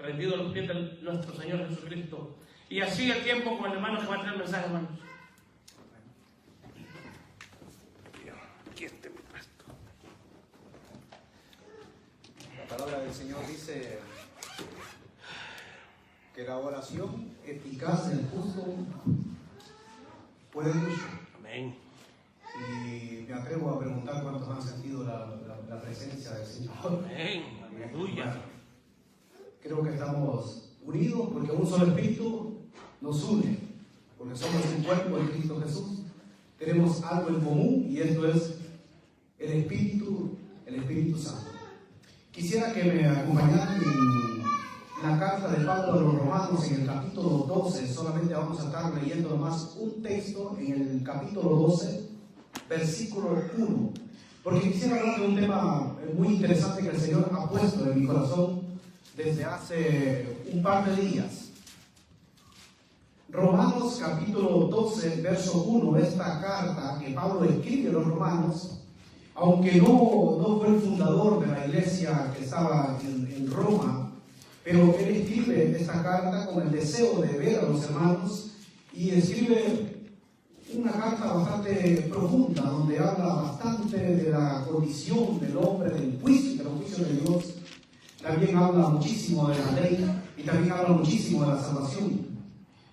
rendido a los pies de nuestro Señor Jesucristo. Y así el tiempo con el hermano que va a traer el mensaje, hermanos. Aquí está mi puesto. La palabra del Señor dice que la oración eficaz del justo puede mucho. Amén. Y me atrevo a preguntar cuántos han sentido la presencia del Señor. Amén. Aleluya. Creo que estamos unidos porque un solo Espíritu nos une, porque somos un cuerpo de Cristo Jesús. Tenemos algo en común y esto es el Espíritu Santo. Quisiera que me acompañaran en la carta de Pablo a los Romanos en el capítulo 12. Solamente vamos a estar leyendo nomás un texto en el capítulo 12, versículo 1. Porque quisiera hablar de un tema muy interesante que el Señor ha puesto en mi corazón desde hace un par de días. Romanos capítulo 12, verso 1, esta carta que Pablo escribe a los romanos, aunque no fue el fundador de la iglesia que estaba en Roma, pero él escribe esta carta con el deseo de ver a los hermanos y escribe una carta bastante profunda donde habla bastante de la condición del hombre, del juicio, de los juicios de Dios. También habla muchísimo de la ley y también habla muchísimo de la salvación.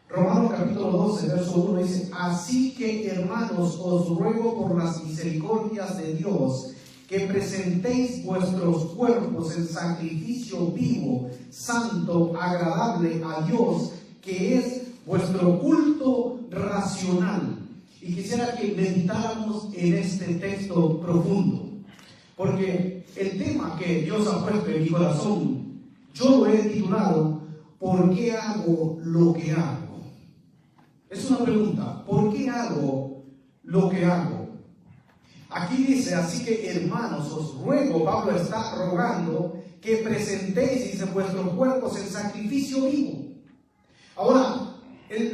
Romanos capítulo 12, verso 1 dice: así que, hermanos, os ruego por las misericordias de Dios que presentéis vuestros cuerpos en sacrificio vivo, santo, agradable a Dios, que es vuestro culto racional. Y quisiera que meditáramos en este texto profundo, porque el tema que Dios ha puesto en mi corazón, yo lo he titulado ¿por qué hago lo que hago? Es una pregunta, ¿por qué hago lo que hago? Aquí dice, así que hermanos, os ruego, Pablo está rogando que presentéis, dice, vuestros cuerpos en sacrificio vivo. Ahora,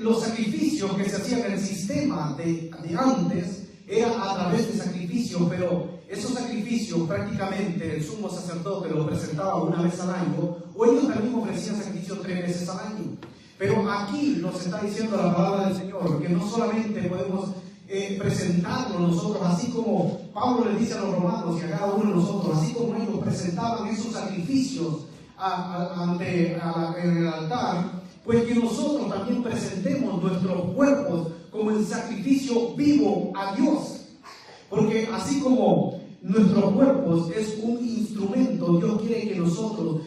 los sacrificios que se hacían en el sistema de antes era a través de sacrificios, pero esos sacrificios prácticamente el sumo sacerdote los presentaba una vez al año, o ellos también ofrecían sacrificios 3 veces al año. Pero aquí nos está diciendo la palabra del Señor que no solamente podemos presentarlo nosotros, así como Pablo le dice a los romanos y a cada uno de nosotros, así como ellos presentaban esos sacrificios en el altar, pues que nosotros también presentemos nuestros cuerpos como el sacrificio vivo a Dios. Porque así como nuestros cuerpos es un instrumento, Dios quiere que nosotros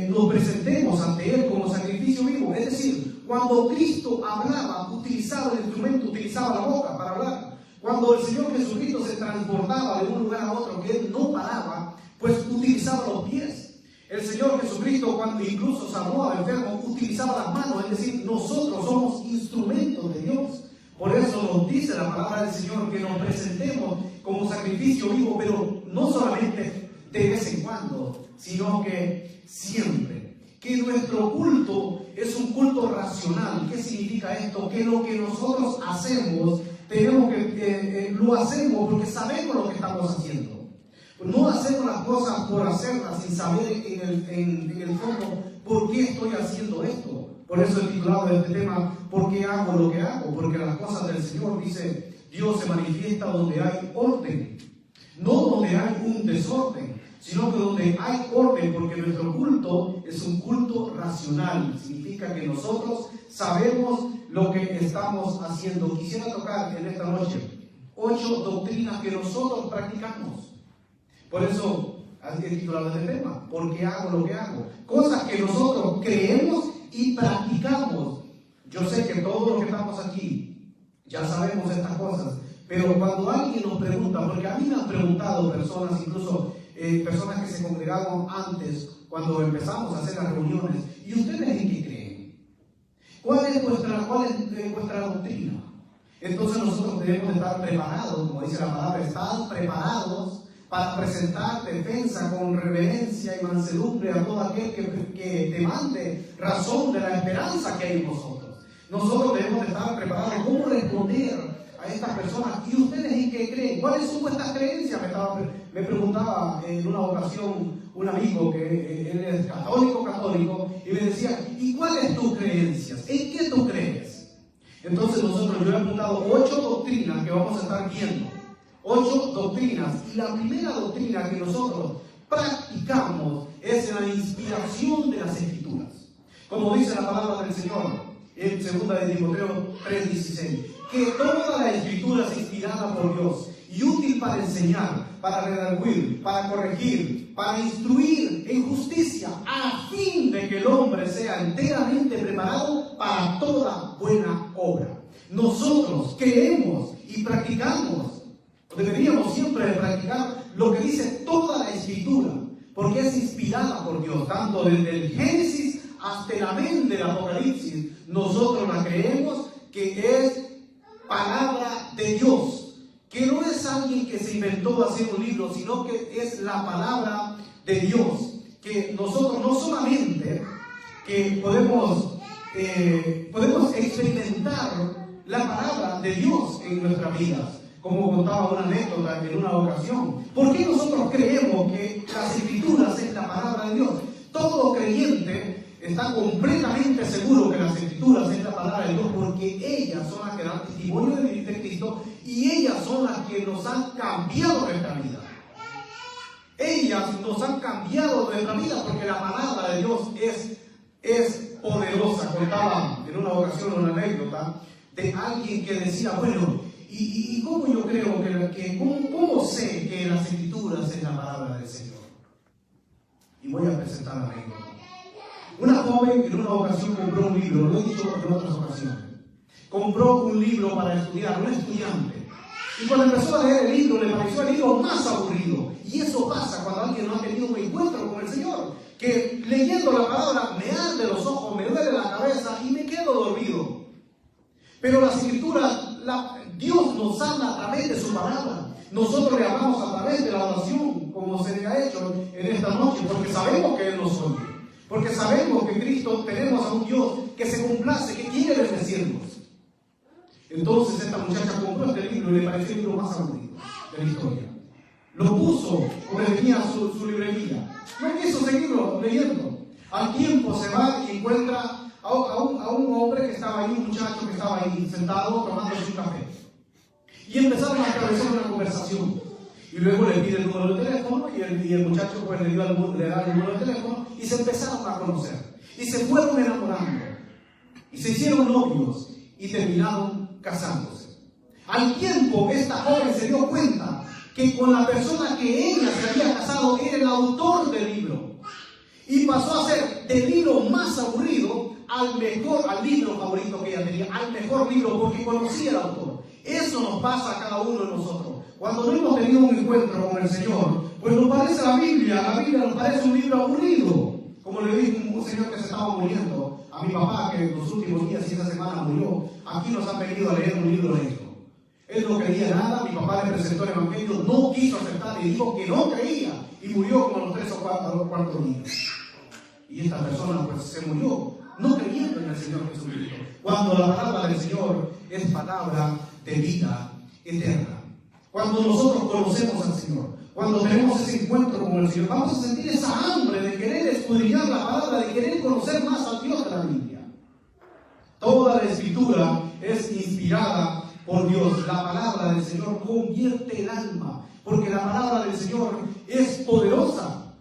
nos presentemos ante Él como sacrificio vivo. Es decir, cuando Cristo hablaba, utilizaba el instrumento, utilizaba la boca para hablar. Cuando el Señor Jesucristo se transportaba de un lugar a otro, que Él no paraba, pues utilizaba los pies. El Señor Jesucristo, cuando incluso sanó al enfermo, utilizaba las manos. Es decir, nosotros somos instrumentos de Dios. Por eso nos dice la palabra del Señor que nos presentemos como sacrificio vivo, pero no solamente de vez en cuando, sino que siempre. Que nuestro culto es un culto racional. ¿Qué significa esto? Que lo que nosotros hacemos, lo hacemos porque sabemos lo que estamos haciendo. No hacemos las cosas por hacerlas sin saber en el fondo por qué estoy haciendo esto. Por eso he titulado este tema ¿por qué hago lo que hago? Porque las cosas del Señor, dice, Dios se manifiesta donde hay orden, no donde hay un desorden, sino que donde hay orden, porque nuestro culto es un culto racional. Significa que nosotros sabemos lo que estamos haciendo. Quisiera tocar en esta noche 8 doctrinas que nosotros practicamos. Por eso he titulado este tema, ¿por qué hago lo que hago? Cosas que nosotros creemos y practicamos. Yo sé que todos los que estamos aquí ya sabemos estas cosas, pero cuando alguien nos pregunta, porque a mí me han preguntado personas, incluso personas que se congregaron antes, cuando empezamos a hacer las reuniones, ¿y ustedes en qué creen? ¿Cuál es vuestra doctrina? Entonces nosotros debemos de estar preparados, como dice la palabra, estar preparados para presentar defensa con reverencia y mansedumbre a todo aquel que demande razón de la esperanza que hay en nosotros. Nosotros debemos de estar preparados. ¿Cómo responder a estas personas? ¿Y ustedes en qué creen? ¿Cuáles son vuestras creencias? Me preguntaba en una ocasión un amigo que él es católico, y me decía, ¿y cuáles es tu creencias? ¿En qué tú crees? Entonces yo he apuntado 8 doctrinas que vamos a estar viendo. 8 doctrinas. Y la primera doctrina que nosotros practicamos es la inspiración de las Escrituras. Como dice la palabra del Señor en 2 de Timoteo 3:16, que toda la Escritura es inspirada por Dios y útil para enseñar, para redarguir, para corregir, para instruir en justicia, a fin de que el hombre sea enteramente preparado para toda buena obra. Nosotros creemos y practicamos, deberíamos siempre practicar lo que dice toda la Escritura, porque es inspirada por Dios, tanto desde el Génesis hasta el amén del Apocalipsis. Nosotros la creemos que es palabra de Dios, que no es alguien que se inventó hacer un libro, sino que es la palabra de Dios, que nosotros no solamente que podemos experimentar la palabra de Dios en nuestras vidas, como contaba una anécdota en una ocasión. ¿Por qué nosotros creemos que las Escrituras es la palabra de Dios? Todo creyente está completamente seguro que las Escrituras es la palabra de Dios, porque ellas son las que dan testimonio de Cristo y ellas son las que nos han cambiado nuestra vida. Ellas nos han cambiado nuestra vida porque la palabra de Dios es poderosa. Contaba en una ocasión una anécdota de alguien que decía, bueno, ¿y cómo yo creo cómo sé que las Escrituras es la palabra del Señor? Y voy a presentar la anécdota. Una joven en una ocasión compró un libro, lo he dicho en otras ocasiones. Compró un libro para estudiar, un estudiante. Y cuando empezó a leer el libro, le pareció el libro más aburrido. Y eso pasa cuando alguien no ha tenido un encuentro con el Señor, que leyendo la palabra me arde los ojos, me duele la cabeza y me quedo dormido. Pero las Escrituras, Dios nos habla a través de su palabra. Nosotros le hablamos a través de la oración, como se le ha hecho en esta noche, porque sabemos que Él nos oye. Porque sabemos que Cristo tenemos a un Dios que se complace, que quiere bendecirnos. Entonces esta muchacha compró este libro y le pareció el libro más aburrido de la historia. Lo puso como tenía su librería. No quiso seguirlo leyendo. Al tiempo se va y encuentra a un hombre que estaba ahí, un muchacho que estaba ahí sentado tomándose un café. Y empezaron a atravesar una conversación. Y luego le pide el número de teléfono y el muchacho pues le da el número de teléfono y se empezaron a conocer. Y se fueron enamorando. Y se hicieron novios y terminaron casándose. Al tiempo esta joven se dio cuenta que con la persona que ella se había casado era el autor del libro. Y pasó a ser del libro más aburrido al libro favorito que ella tenía, al mejor libro porque conocía al autor. Eso nos pasa a cada uno de nosotros. Cuando no hemos tenido un encuentro con el Señor, pues nos parece la Biblia nos parece un libro aburrido. Como le dijo un señor que se estaba muriendo a mi papá, que en los últimos días y esa semana murió, aquí nos han venido a leer un libro de esto. Él no creía nada, mi papá le presentó el Evangelio, no quiso aceptar y dijo que no creía, y murió como a los 3 o 4 días. Y esta persona pues se murió, no creyendo en el Señor Jesucristo, cuando la palabra del Señor es palabra de vida eterna. Cuando nosotros conocemos al Señor, cuando tenemos ese encuentro con el Señor, vamos a sentir esa hambre de querer escudriñar la palabra, de querer conocer más al Dios de la Biblia. Toda la Escritura es inspirada por Dios. La palabra del Señor convierte el alma, porque la palabra del Señor es poderosa.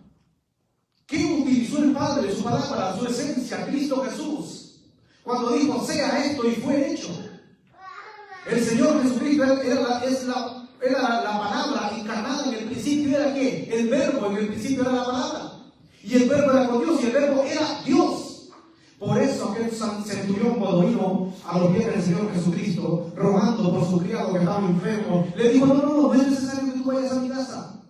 ¿Qué utilizó el Padre? Su palabra, su esencia, Cristo Jesús. Cuando dijo, sea esto, y fue hecho. El Señor Jesucristo era la palabra encarnada. En el principio era ¿qué? El verbo. En el principio era la palabra. Y el verbo era con Dios y el verbo era Dios. Por eso aquel centurión, cuando vino a los pies del Señor Jesucristo, rogando por su criado que estaba enfermo, le dijo, no es necesario que tú vayas a mi casa.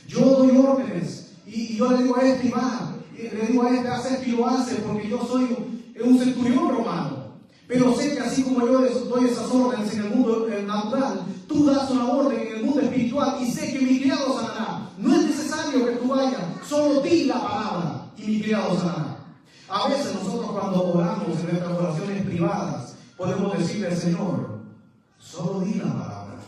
Yo doy órdenes y yo le digo a este y va, le digo a este haz esto y lo hace, porque yo soy un centurión romano. Pero sé que así como yo doy esas órdenes en el mundo natural, tú das una orden en el mundo espiritual y sé que mi criado sanará. No es necesario que tú vayas, solo di la palabra y mi criado sanará. A veces nosotros cuando oramos en nuestras oraciones privadas, podemos decirle al Señor, solo di la palabra,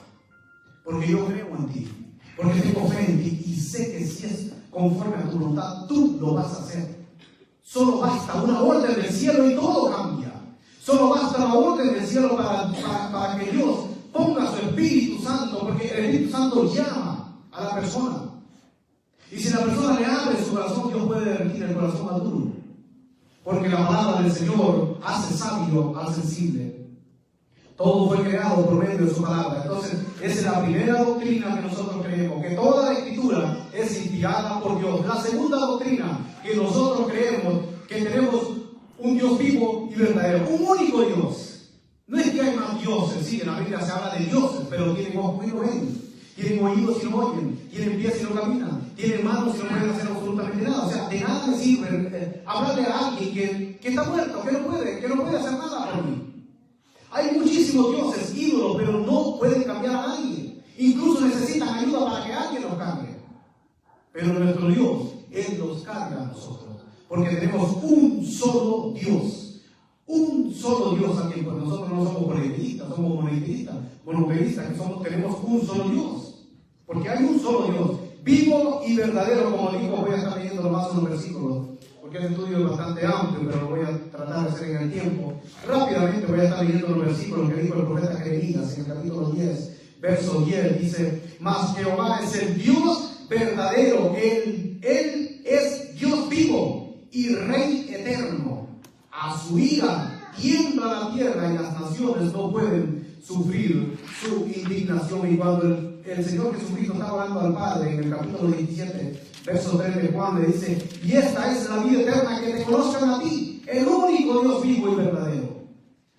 porque yo creo en ti, porque tengo fe en ti y sé que si es conforme a tu voluntad, tú lo vas a hacer. Solo basta una orden del cielo y todo cambia. Solo basta la orden del cielo para que Dios ponga su Espíritu Santo, porque el Espíritu Santo llama a la persona. Y si la persona le abre su corazón, Dios puede derretir el corazón más duro. Porque la palabra del Señor hace sabio al sensible. Todo fue creado por medio de su palabra. Entonces, esa es la primera doctrina que nosotros creemos, que toda la Escritura es inspirada por Dios. La segunda doctrina que nosotros creemos, que tenemos un Dios vivo y verdadero, un único Dios. No es que hay más dioses, sí, en la Biblia se habla de dioses, pero tienen ojos y no ven, tienen oídos y no oyen, tienen pies y no caminan, tienen manos y no pueden hacer absolutamente nada. O sea, de nada me sirve hablarle a alguien que está muerto, que no puede hacer nada por mí. Hay muchísimos dioses, ídolos, pero no pueden cambiar a nadie. Incluso necesitan ayuda para que alguien los cambie. Pero nuestro Dios, Él los carga a nosotros. Porque tenemos un solo Dios. Un solo Dios aquí. Pues nosotros no somos politeístas, somos monoteístas, que tenemos un solo Dios. Porque hay un solo Dios, vivo y verdadero, como dijo. Voy a estar leyendo nomás unos versículos, porque el estudio es bastante amplio, pero lo voy a tratar de hacer en el tiempo. Rápidamente voy a estar leyendo los versículos que dijo el profeta Jeremías en el capítulo 10, verso 10. Dice: mas Jehová es el Dios verdadero, Él es Dios vivo y Rey eterno. A su ira tiembla la tierra y las naciones no pueden sufrir su indignación. Y cuando el Señor Jesucristo está hablando al Padre en el capítulo 17, verso 3 de Juan, le dice: y esta es la vida eterna, que te conozcan a ti, el único Dios vivo y verdadero.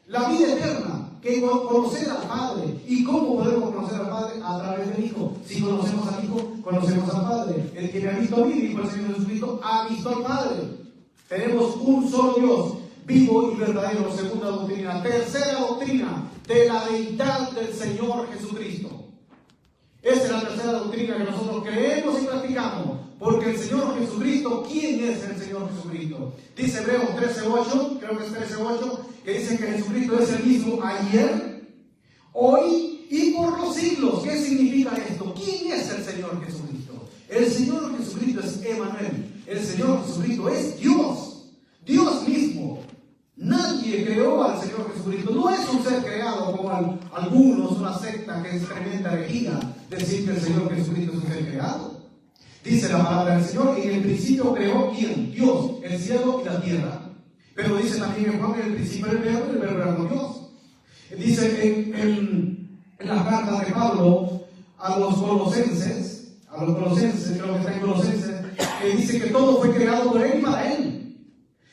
La vida eterna, que conocer al Padre. ¿Y cómo podemos conocer al Padre? A través del Hijo. Si conocemos al Hijo, conocemos al Padre. El que me ha visto a mí, dijo el Señor Jesucristo, ha visto al Padre. Tenemos un solo Dios, vivo y verdadero. Segunda doctrina. Tercera doctrina, de la deidad del Señor Jesucristo. Esa es la tercera doctrina que nosotros creemos y practicamos. Porque el Señor Jesucristo, ¿quién es el Señor Jesucristo? Dice Hebreos 13:8, creo que es 13:8, que dice que Jesucristo es el mismo ayer, hoy y por los siglos. ¿Qué significa esto? ¿Quién es el Señor Jesucristo? El Señor Jesucristo es Emmanuel. El Señor Jesucristo es Dios, Dios mismo. Nadie creó al Señor Jesucristo. No es un ser creado como algunos, una secta que es tremenda herejía, decir que el Señor Jesucristo es un ser creado. Dice la palabra del Señor: en el principio creó ¿quién? Dios, el cielo y la tierra. Pero dice también en Juan: en el principio el verbo era con Dios. Dice en la carta de Pablo a los colosenses, creo que está en Colosenses, que dice que todo fue creado por Él y para Él.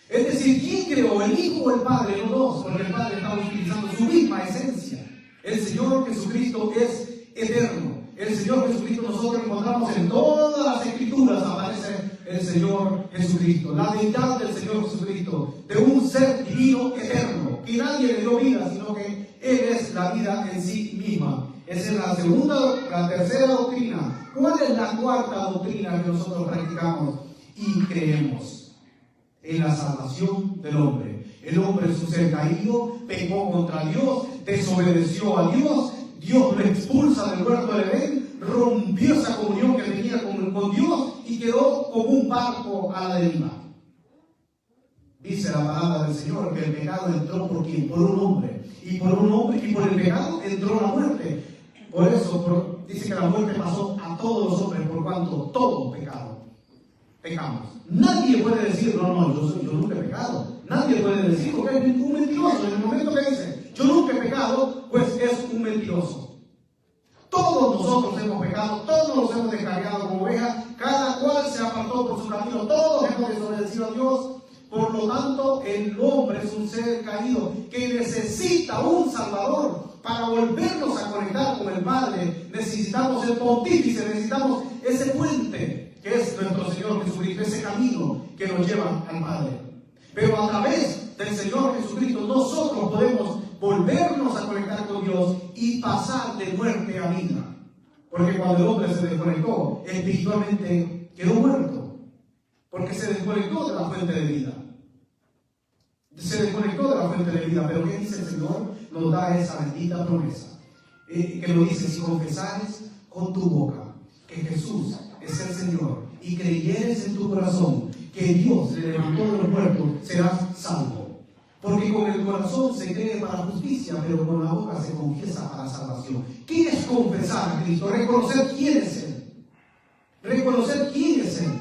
Es decir, ¿quién creó? ¿El Hijo o el Padre? Los dos, porque el Padre estaba utilizando su misma esencia. El Señor Jesucristo es eterno. El Señor Jesucristo, nosotros encontramos en todas las Escrituras, aparece el Señor Jesucristo, la deidad del Señor Jesucristo, de un ser divino eterno, que nadie le dio vida, sino que Él es la vida en sí misma. Esa es la tercera doctrina. ¿Cuál es la cuarta doctrina que nosotros practicamos y creemos? En la salvación del hombre. El hombre es un ser caído, pecó contra Dios, desobedeció a Dios. Dios lo expulsa del huerto del Edén, rompió esa comunión que tenía con Dios y quedó como un barco a la deriva. Dice la palabra del Señor que el pecado entró ¿por quién? Por un hombre. Y por el pecado entró la muerte. Por eso dice que la muerte pasó a todos los hombres, por cuanto todos pecamos. Nadie puede decir: no, yo nunca he pecado. Nadie puede decir, porque es un mentiroso. En el momento que dice: yo nunca he pecado, pues es un mentiroso. Todos nosotros hemos pecado, todos nos hemos descarriado como ovejas, cada cual se apartó por su camino, todos hemos desobedecido a Dios. Por lo tanto, el hombre es un ser caído que necesita un Salvador para volvernos a conectar con el Padre. Necesitamos el pontífice, necesitamos ese puente que es nuestro Señor Jesucristo, ese camino que nos lleva al Padre. Pero a través del Señor Jesucristo nosotros podemos volvernos a conectar con Dios y pasar de muerte a vida. Porque cuando el hombre se desconectó, espiritualmente quedó muerto. Porque se desconectó de la fuente de vida. Se desconectó de la fuente de vida. Pero ¿qué dice el Señor? Nos da esa bendita promesa. Que nos dice: si confesares con tu boca que Jesús es el Señor y creyeres en tu corazón que Dios le levantó de los muertos, serás salvo. Porque con el corazón se cree para justicia, pero con la boca se confiesa para salvación. ¿Qué es confesar a Cristo? Reconocer quién es Él. Reconocer quién es Él.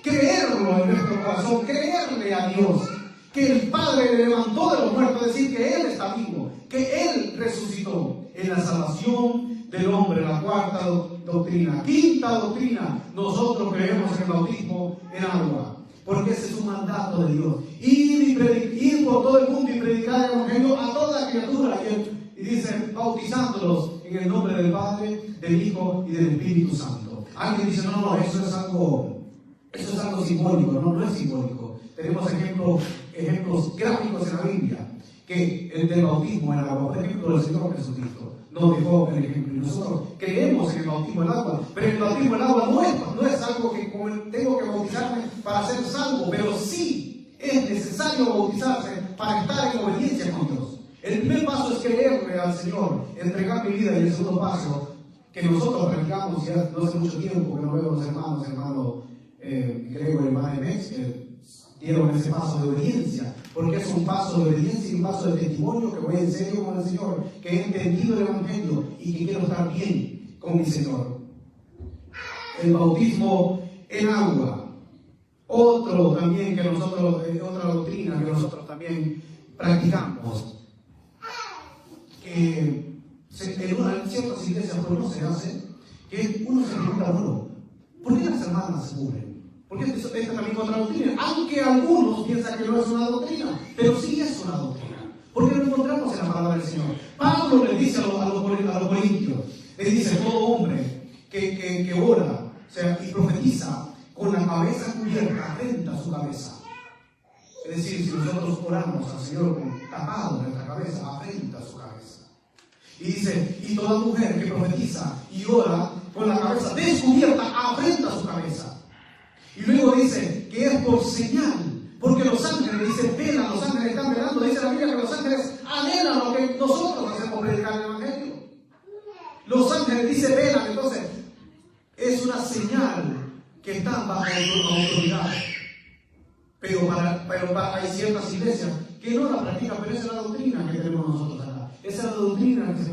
Creerlo en nuestro corazón, creerle a Dios. Que el Padre le levantó de los muertos, decir que Él está vivo, que Él resucitó. En la salvación del hombre, la cuarta doctrina. Quinta doctrina, nosotros creemos en el bautismo en agua. Porque ese es un mandato de Dios. Ir por todo el mundo y predicar el Evangelio a toda criatura. Y dice, bautizándolos en el nombre del Padre, del Hijo y del Espíritu Santo. Alguien dice, no, eso es algo simbólico. No es simbólico. Tenemos ejemplos gráficos en la Biblia. Que el del bautismo en agua, por ejemplo, el Señor Jesucristo nos dejó el ejemplo. Y nosotros creemos en el bautismo en agua, pero el bautismo en agua no es algo que tengo que bautizarme para ser salvo, pero sí es necesario bautizarse para estar en obediencia con Dios. El primer paso es creerle al Señor, entregar mi vida, y el segundo paso, que nosotros practicamos ya no hace mucho tiempo que no veo a los hermano Grego y hermano Emex, que dieron ese paso de obediencia, porque es un paso de obediencia y un paso de testimonio que voy en serio con el Señor, que he entendido el Evangelio y que quiero estar bien con mi Señor. El bautismo en agua, otra doctrina que nosotros también practicamos, que en ciertas iglesias pues no se hace, que uno se pregunta, bueno, ¿por qué las hermanas se cubren? Porque esta es también otra doctrina, aunque algunos piensan que no es una doctrina, pero sí es una doctrina, porque lo encontramos en la palabra del Señor. Pablo le dice a los corintios, le dice, todo hombre que ora, o sea, y profetiza con la cabeza cubierta, frente a su cabeza. Es decir, si nosotros oramos al Señor con tapado nuestra cabeza, frente a su cabeza. Y dice, y toda mujer que profetiza y ora con la cabeza descubierta, frente a su cabeza. Y luego dice que es por señal, porque los ángeles, dice, velan, los ángeles están velando, dice la Biblia que los ángeles anhelan lo que nosotros hacemos, predicar el Evangelio. Los ángeles, dice, velan, entonces es una señal que están bajo autoridad. Pero hay ciertas iglesias que no la practican, pero esa es la doctrina que tenemos nosotros acá. Esa es la doctrina que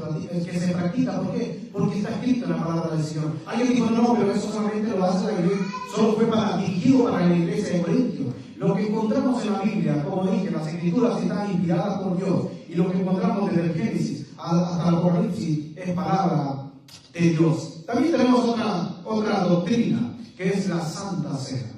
se practica. ¿Por qué? Porque está escrito en la palabra del Señor. Alguien dijo, no, pero eso solamente lo hace la iglesia, solo fue dirigido para la iglesia de Corintios. Lo que encontramos en la Biblia, como dije, las escrituras están inspiradas por Dios. Y lo que encontramos desde el Génesis hasta el Apocalipsis es palabra de Dios. También tenemos otra doctrina, que es la Santa Cena.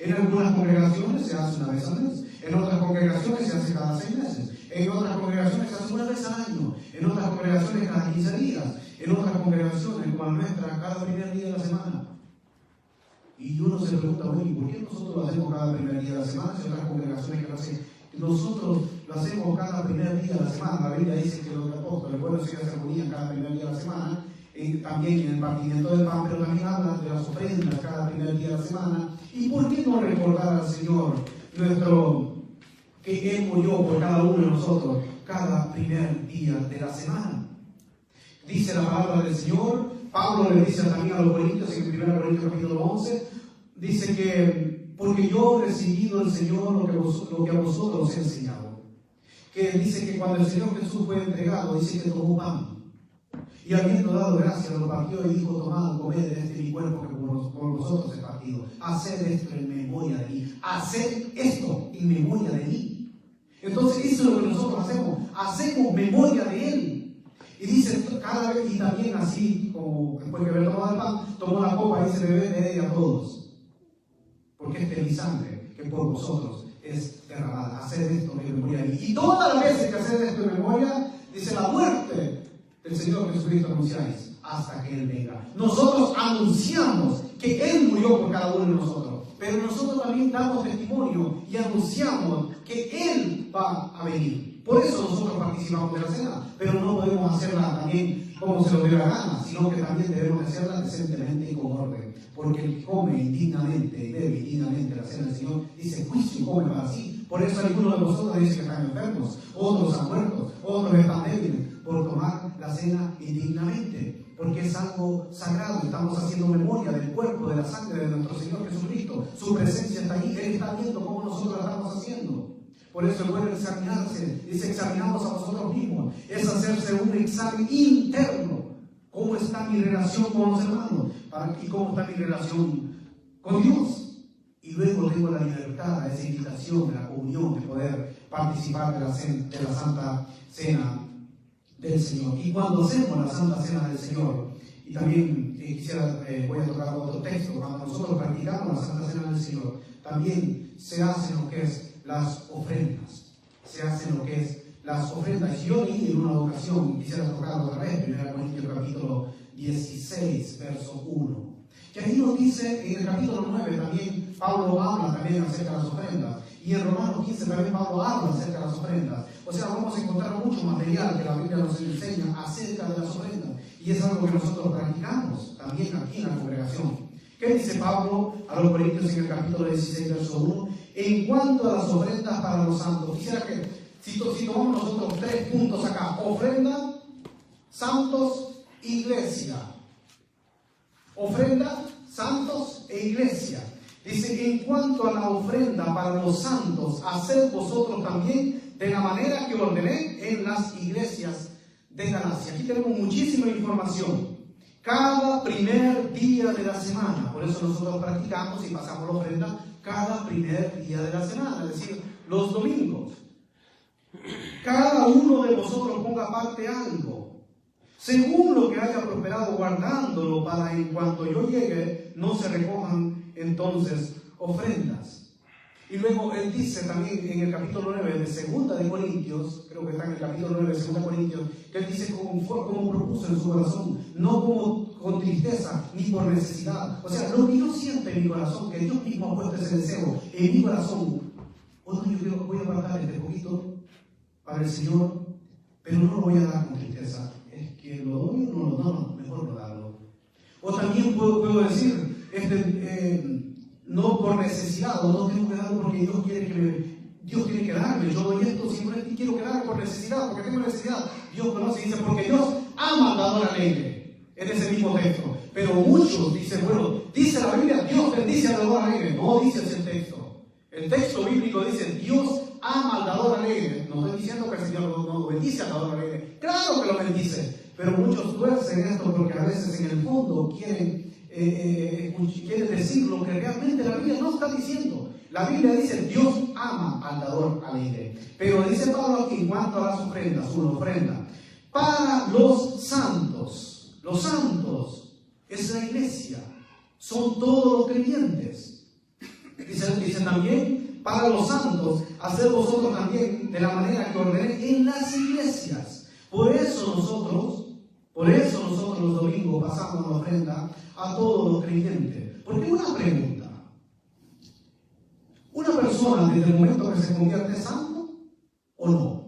En algunas congregaciones se hace una vez al mes, en otras congregaciones se hace cada 6 meses, en otras congregaciones se hace una vez al año, en otras congregaciones cada 15 días, en otras congregaciones como la nuestra cada primer día de la semana. Y uno se pregunta, bueno, ¿y por qué nosotros lo hacemos cada primer día de la semana si otras congregaciones que lo hacen? Nosotros lo hacemos cada primer día de la semana. La Biblia dice que los apóstoles, bueno, se reunían cada primer día de la semana, también en el partimiento del pan, pero también hablan de las ofrendas cada primer día de la semana. ¿Y por qué no recordar al Señor que Él murió por cada uno de nosotros cada primer día de la semana? Dice la palabra del Señor, Pablo le dice también a los corintios en 1 Corintios capítulo 11, dice que porque yo he recibido del Señor lo que a vosotros he enseñado. Que dice que cuando el Señor Jesús fue entregado, dice que tomó pan. Y habiendo dado gracias, lo partió y dijo, tomad, comed de este mi cuerpo que por vosotros he partido. Haced esto en memoria de mí. Haced esto en memoria de mí. Entonces eso es lo que nosotros hacemos memoria de Él. Y dice cada vez, y también así, como después que haber tomado el pan, tomó la copa y dice, bebed de ella a todos. Porque este es mi sangre, que por vosotros es derramada. Haced esto en memoria de mí. Y todas las veces que haced esto en memoria, dice la muerte del Señor Jesucristo anunciáis hasta que Él venga. Nosotros anunciamos que Él murió por cada uno de nosotros, pero nosotros también damos testimonio y anunciamos que Él va a venir. Por eso nosotros participamos de la cena, pero no podemos hacerla también como se nos dé la gana, sino que también debemos hacerla decentemente y con orden. Porque el que come indignamente y bebe indignamente la cena del Señor, dice juicio come para sí. Por eso algunos de vosotros dicen que están enfermos, otros han muerto, otros están débiles por tomar la cena indignamente. porque es algo sagrado. Estamos haciendo memoria del cuerpo, de la sangre de nuestro Señor Jesucristo. Su presencia está ahí, Él está viendo cómo nosotros la estamos haciendo. Por eso es bueno examinarse, dice examinamos a vosotros mismos, es hacerse un examen interno. ¿Cómo está mi relación con los hermanos? ¿Y cómo está mi relación con Dios? Y luego tengo la libertad, esa invitación de la comunión, de poder participar de la Santa Cena del Señor. Y cuando hacemos la Santa Cena del Señor, y también voy a tocar otro texto, cuando nosotros practicamos la Santa Cena del Señor, también se hacen lo que es las ofrendas. Se hacen lo que es las ofrendas. Yo leí en una ocasión, quisiera tocarlo otra vez, 1 Corintios capítulo 16, verso 1. Que ahí nos dice, en el capítulo 9 también Pablo habla también acerca de las ofrendas. Y en Romanos 15 también Pablo habla acerca de las ofrendas. O sea, vamos a encontrar mucho material que la Biblia nos enseña acerca de las ofrendas. Y es algo que nosotros practicamos también aquí en la congregación. ¿Qué dice Pablo a los Corintios en el capítulo 16, verso 1? En cuanto a las ofrendas para los santos, quisiera que, si tomamos nosotros 3 puntos acá: ofrenda, santos, iglesia. Ofrenda, santos e iglesia. Dice, en cuanto a la ofrenda para los santos, haced vosotros también de la manera que ordené en las iglesias de Galacia. Aquí tenemos muchísima información. Cada primer día de la semana, por eso nosotros practicamos y pasamos la ofrenda cada primer día de la semana, es decir, los domingos. Cada uno de vosotros ponga aparte algo, según lo que haya prosperado, guardándolo para en cuanto yo llegue, no se recojan entonces ofrendas. Y luego él dice también en el capítulo 9 de 2 de Corintios, creo que está en el capítulo 9 de 2 de Corintios, que él dice como propuso en su corazón, no como con tristeza ni por necesidad. O sea, lo que yo siento en mi corazón, que Dios mismo ha puesto ese deseo en mi corazón, yo voy a guardar este poquito para el Señor, pero no lo voy a dar con tristeza. Es que lo doy o no lo doy, mejor no darlo. O también puedo decir, no por necesidad, o no tengo que darlo porque Dios tiene que darme. Yo doy esto simplemente quiero que darme por necesidad, porque tengo necesidad. Dios conoce y dice, porque Dios ama al dador alegre. En ese mismo texto. Pero muchos dicen, bueno, dice la Biblia, Dios bendice al dador alegre. No dice ese texto. El texto bíblico dice, Dios ama al dador alegre. No estoy diciendo que el Señor no bendice al dador alegre. Claro que lo bendice. Pero muchos tuercen esto porque a veces en el fondo quieren decir lo que realmente la Biblia no está diciendo. La Biblia dice, Dios ama al dador alegre. Pero dice Pablo aquí, en cuanto a las ofrendas, una ofrenda para los santos. Los santos es la iglesia, son todos los creyentes. Dice también, para los santos, haced vosotros también de la manera que ordené en las iglesias. Por eso nosotros los domingos pasamos la ofrenda a todos los creyentes. Porque una pregunta: ¿una persona desde el momento que se convierte es santo o no?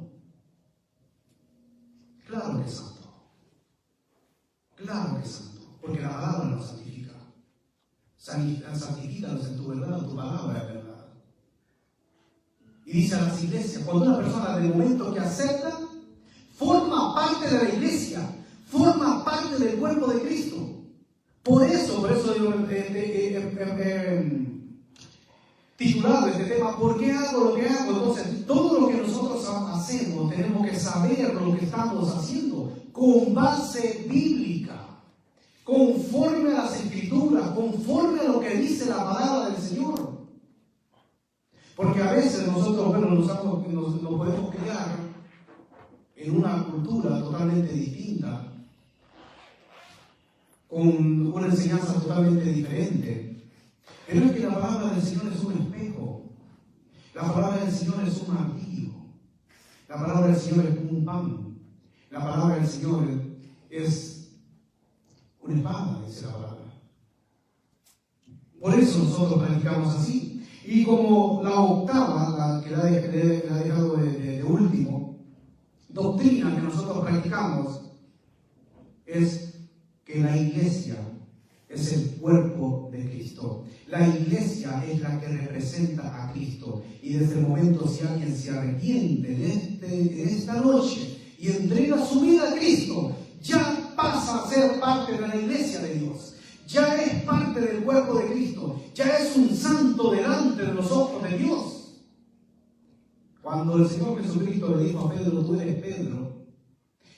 Claro que es santo. Claro que es santo. Porque la palabra nos santifica. Santifícanos en tu verdad, tu palabra es verdad. Y dice a las iglesias, cuando una persona desde el momento que acepta, forma parte de la iglesia, forma parte del cuerpo de Cristo. Por eso digo, titulado este tema, ¿por qué hago lo que hago? Entonces, todo lo que nosotros hacemos, tenemos que saber lo que estamos haciendo con base bíblica, conforme a las Escrituras, conforme a lo que dice la palabra del Señor. Porque a veces nosotros, nos podemos criar en una cultura totalmente distinta, con una enseñanza totalmente diferente. Pero es que la palabra del Señor es un espejo. La palabra del Señor es un martillo. La palabra del Señor es como un pan. La palabra del Señor es una espada, dice la palabra. Por eso nosotros practicamos así. Y como la octava, la que la he dejado de último, doctrina que nosotros practicamos es que la iglesia es el cuerpo de Cristo. La iglesia es la que representa a Cristo. Y desde el momento si alguien se arrepiente de esta noche y entrega su vida a Cristo, ya pasa a ser parte de la iglesia de Dios. Ya es parte del cuerpo de Cristo. Ya es un santo delante de los ojos de Dios. Cuando el Señor Jesucristo le dijo a Pedro, tú eres Pedro,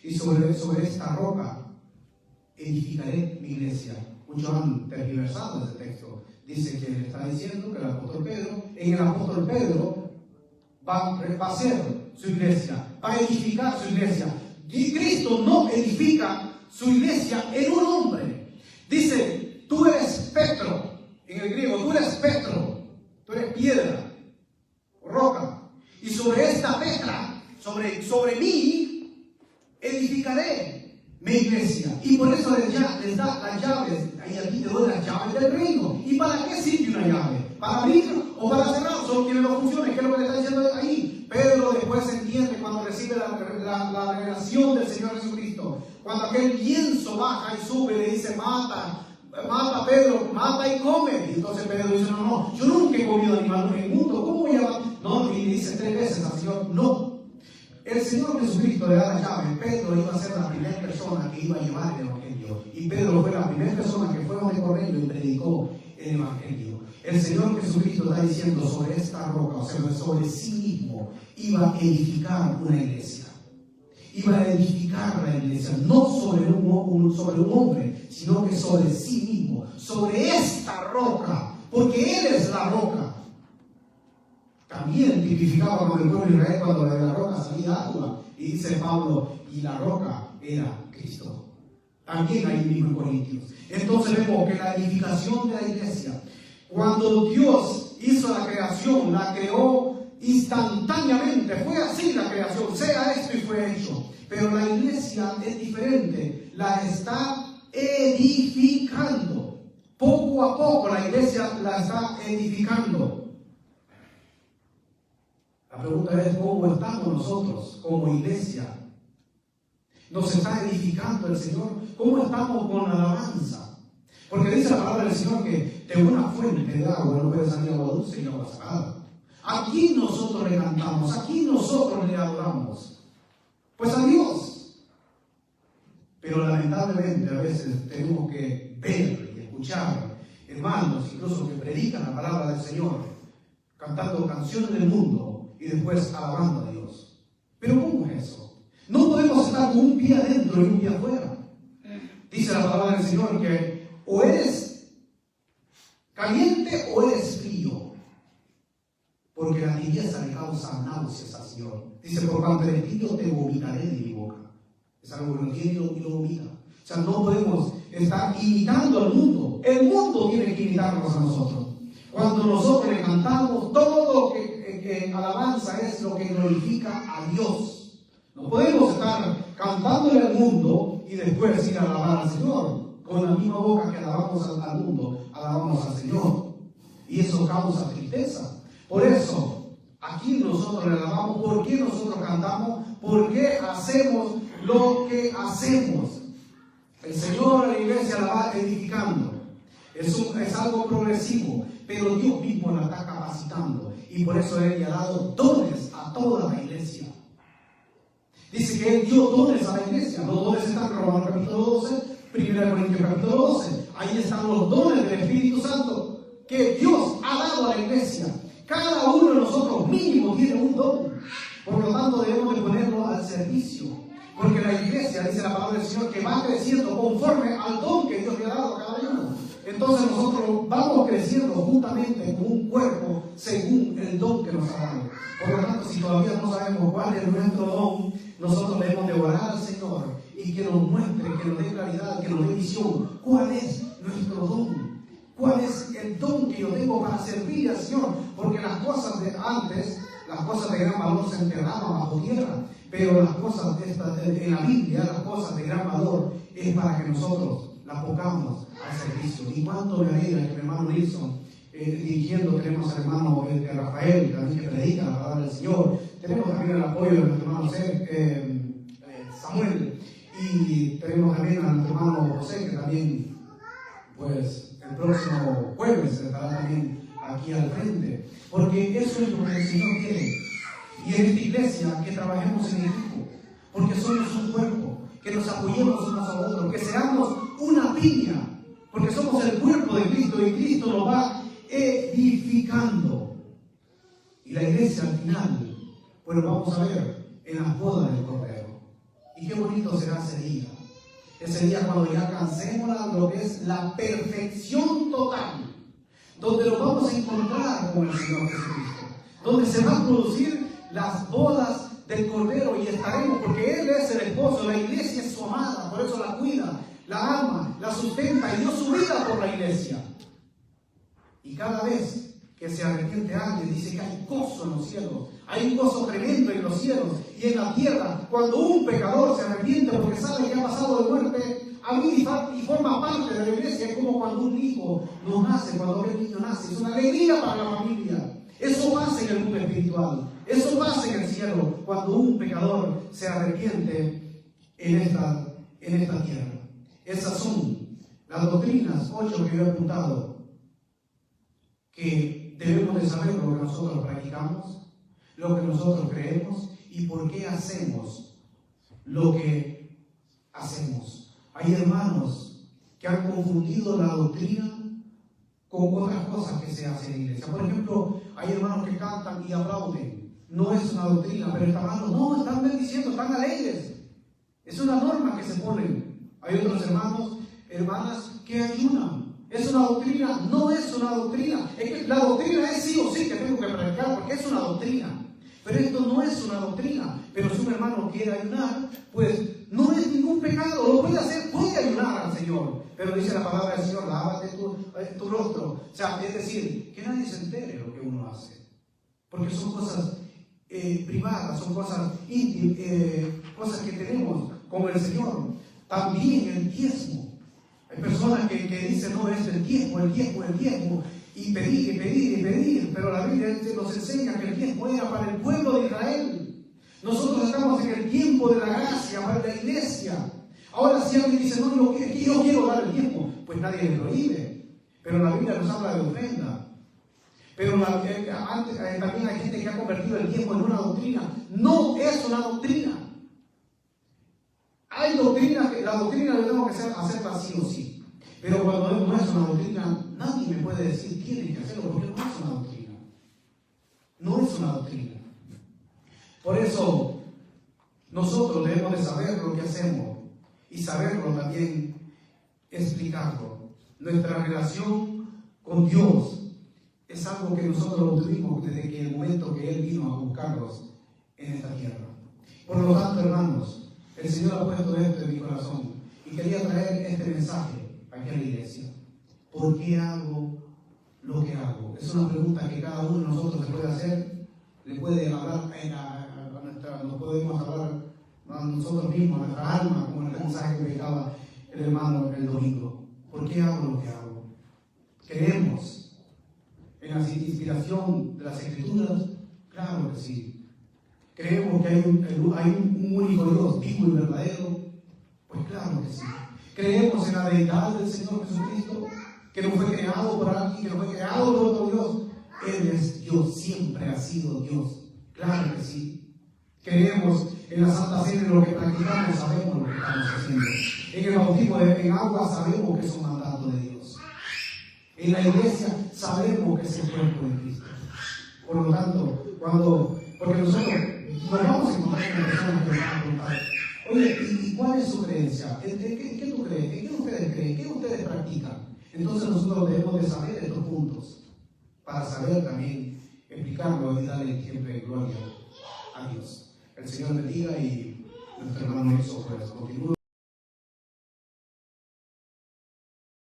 y sobre esta roca edificaré mi iglesia. Muchos han tergiversado ese texto. Dice que le está diciendo que el apóstol Pedro, en el apóstol Pedro, va a ser su iglesia, va a edificar su iglesia. Y Cristo no edifica su iglesia en un hombre. Dice, tú eres Petro, en el griego, tú eres Petro, tú eres piedra, roca. Y sobre esta piedra, sobre mí, edificaré mi iglesia. Y por eso les da las llaves. Ahí aquí te doy las llaves del reino. ¿Y para qué sirve una llave? ¿Para abrir o para cerrar? Solo tiene dos funciones. ¿Qué es lo que le está diciendo ahí? Pedro después entiende cuando recibe la revelación del Señor Jesucristo. Cuando aquel lienzo baja y sube, le dice, mata Pedro, mata y come. Y entonces Pedro dice, no, yo nunca he comido animal en el mundo. ¿Cómo voy a...? No, y le dice 3 veces al Señor, no. El Señor Jesucristo le da la llave. Pedro iba a ser la primera persona que iba a llevar el Evangelio. Y Pedro fue la primera persona que fue donde Cornelio y predicó el Evangelio. El Señor Jesucristo está diciendo sobre esta roca, o sea, sobre sí mismo, iba a edificar una iglesia. Iba a edificar la iglesia, no sobre un hombre, sino que sobre sí mismo, sobre esta roca, porque Él es la roca. También tipificaba con el pueblo de Israel cuando de la roca salía agua. Y dice Pablo, y la roca era Cristo. También ahí mismo en Corintios. Entonces vemos que la edificación de la iglesia, cuando Dios hizo la creación, la creó instantáneamente. Fue así la creación, sea esto y fue hecho. Pero la iglesia es diferente, la está edificando. Poco a poco la iglesia la está edificando. La pregunta es, ¿cómo estamos nosotros como iglesia? ¿Nos está edificando el Señor? ¿Cómo estamos con la alabanza? Porque dice la palabra del Señor que de una fuente de agua no puede salir agua dulce y agua salada. Aquí nosotros le cantamos, aquí nosotros le adoramos. Pues a Dios. Pero lamentablemente a veces tenemos que ver y escuchar hermanos, incluso que predican la palabra del Señor, cantando canciones del mundo, y después alabando a Dios. Pero ¿cómo es eso? No podemos estar con un pie adentro y un pie afuera. Dice la palabra del Señor que o eres caliente o eres frío, porque la tibieza le causa náuseas al Señor. Dice, por cuanto eres frío te vomitaré de mi boca. Es algo que no tiene y lo vomita. O sea, no podemos estar imitando al mundo. El mundo tiene que imitarnos a nosotros. Cuando nosotros le cantamos, todo que alabanza es lo que glorifica a Dios. No podemos estar cantándole al mundo y después ir a alabar al Señor. Con la misma boca que alabamos al mundo, alabamos al Señor. Y eso causa tristeza. Por eso, aquí nosotros le alabamos. ¿Por qué nosotros cantamos? ¿Por qué hacemos lo que hacemos? El Señor a la iglesia la va edificando. Es algo progresivo, pero Dios mismo la está capacitando. Y por eso Él le ha dado dones a toda la iglesia. Dice que Él dio dones a la iglesia. Los dones están en Romanos capítulo 12, 1 Corintios capítulo 12. Ahí están los dones del Espíritu Santo que Dios ha dado a la iglesia. Cada uno de nosotros mínimo tiene un don. Por lo tanto debemos de ponerlo al servicio. Porque la iglesia, dice la palabra del Señor, que va creciendo conforme al don que Dios le ha dado a cada uno. Entonces nosotros vamos creciendo juntamente como un cuerpo según el don que nos ha dado. Por lo tanto, si todavía no sabemos cuál es nuestro don, nosotros debemos de orar al Señor y que nos muestre, que nos dé claridad, que nos dé visión. ¿Cuál es nuestro don? ¿Cuál es el don que yo tengo para servir al Señor? Porque las cosas de antes, las cosas de gran valor se enterraban bajo tierra, pero las cosas en la Biblia, las cosas de gran valor, es para que nosotros las pongamos al servicio. Y cuánto me alegra que mi hermano Nilsson, dirigiendo, tenemos al hermano Rafael, también que predica la palabra del Señor. Tenemos también el apoyo de nuestro hermano Samuel, y tenemos también a nuestro hermano José, que también, pues, el próximo jueves estará también aquí al frente, porque eso es lo que el Señor quiere. Y en esta iglesia que trabajemos en equipo, porque somos un cuerpo. que nos apoyemos unos a otros, que seamos una piña, porque somos el cuerpo de Cristo y Cristo nos va edificando. Y la iglesia al final, pues lo vamos a ver en las bodas del Cordero. Y qué bonito será ese día. Ese día cuando ya alcancemos lo que es la perfección total, donde nos vamos a encontrar con el Señor Jesucristo, donde se van a producir las bodas del Cordero y estaremos, porque Él es el esposo, la iglesia es su amada, por eso la cuida, la ama, la sustenta y dio su vida por la iglesia. Y cada vez que se arrepiente alguien, dice que hay gozo en los cielos, hay un gozo tremendo en los cielos y en la tierra, cuando un pecador se arrepiente porque sabe que ha pasado de muerte a vida y forma parte de la iglesia. Es como cuando un hijo nos nace, cuando el niño nace, es una alegría para la familia. Eso pasa en el mundo espiritual, eso pasa en el cielo, cuando un pecador se arrepiente en esta tierra. Esas son las doctrinas 8 que yo he apuntado, que debemos de saber lo que nosotros practicamos, lo que nosotros creemos y por qué hacemos lo que hacemos. Hay hermanos que han confundido la doctrina con otras cosas que se hacen en la iglesia. Por ejemplo, hay hermanos que cantan y aplauden. No es una doctrina, pero están bendiciendo, están alegres. Es una norma que se ponen. Hay otros hermanos, hermanas que ayunan. ¿Es una doctrina? No es una doctrina. Es que la doctrina es sí o sí que tengo que predicar porque es una doctrina. Pero esto no es una doctrina. Pero si un hermano quiere ayunar, pues no es ningún pecado. Lo puede hacer, puede ayunar al Señor. Pero dice la palabra del Señor, lávate tu rostro. O sea, es decir, que nadie se entere de lo que uno hace. Porque son cosas privadas, son cosas íntimas, cosas que tenemos con el Señor. También el diezmo. Hay personas que dicen, no, es el diezmo, y pedir, pero la Biblia nos enseña que el diezmo era para el pueblo de Israel. Nosotros estamos en el tiempo de la gracia, para la iglesia. Ahora si alguien dice, no, yo quiero dar el diezmo, pues nadie le prohíbe. Pero la Biblia nos habla de ofrenda. Pero también hay gente que ha convertido el diezmo en una doctrina. No es una doctrina. Hay doctrinas que la doctrina la tenemos que hacerla sí o sí. Pero cuando no es una doctrina, nadie me puede decir tienen que hacerlo porque no es una doctrina. No es una doctrina. Por eso, nosotros debemos de saber lo que hacemos y saberlo también explicarlo. Nuestra relación con Dios es algo que nosotros tuvimos desde que el momento que Él vino a buscarnos en esta tierra. Por lo tanto, hermanos, el Señor ha puesto esto en mi corazón y quería traer este mensaje aquí a la iglesia. ¿Por qué hago lo que hago? Es una pregunta que cada uno de nosotros se puede hacer, le puede hablar nos podemos hablar a nosotros mismos, a nuestra alma, como el mensaje que predicaba el hermano el domingo. ¿Por qué hago lo que hago? ¿Creemos en la inspiración de las Escrituras? Claro que sí. ¿Creemos que hay un único Dios vivo y verdadero? Pues claro que sí. ¿Creemos en la deidad del Señor Jesucristo? Que no fue creado por alguien, que no fue creado por otro Dios. Él es Dios, siempre ha sido Dios. Claro que sí. Creemos en la Santa Cena, en lo que practicamos, sabemos lo que estamos haciendo. En el bautismo en agua sabemos que es un mandato de Dios. En la iglesia sabemos que es el cuerpo de Cristo. Por lo tanto, porque nosotros nos vamos a encontrar con personas que nos van a preguntar, oye, ¿y cuál es su creencia? ¿Qué tú crees? ¿Qué ustedes creen? ¿Qué ustedes practican? Entonces nosotros debemos de saber estos puntos para saber también explicarlo y darle siempre gloria a Dios. El Señor bendiga y nuestro hermano Jesús pues continúa.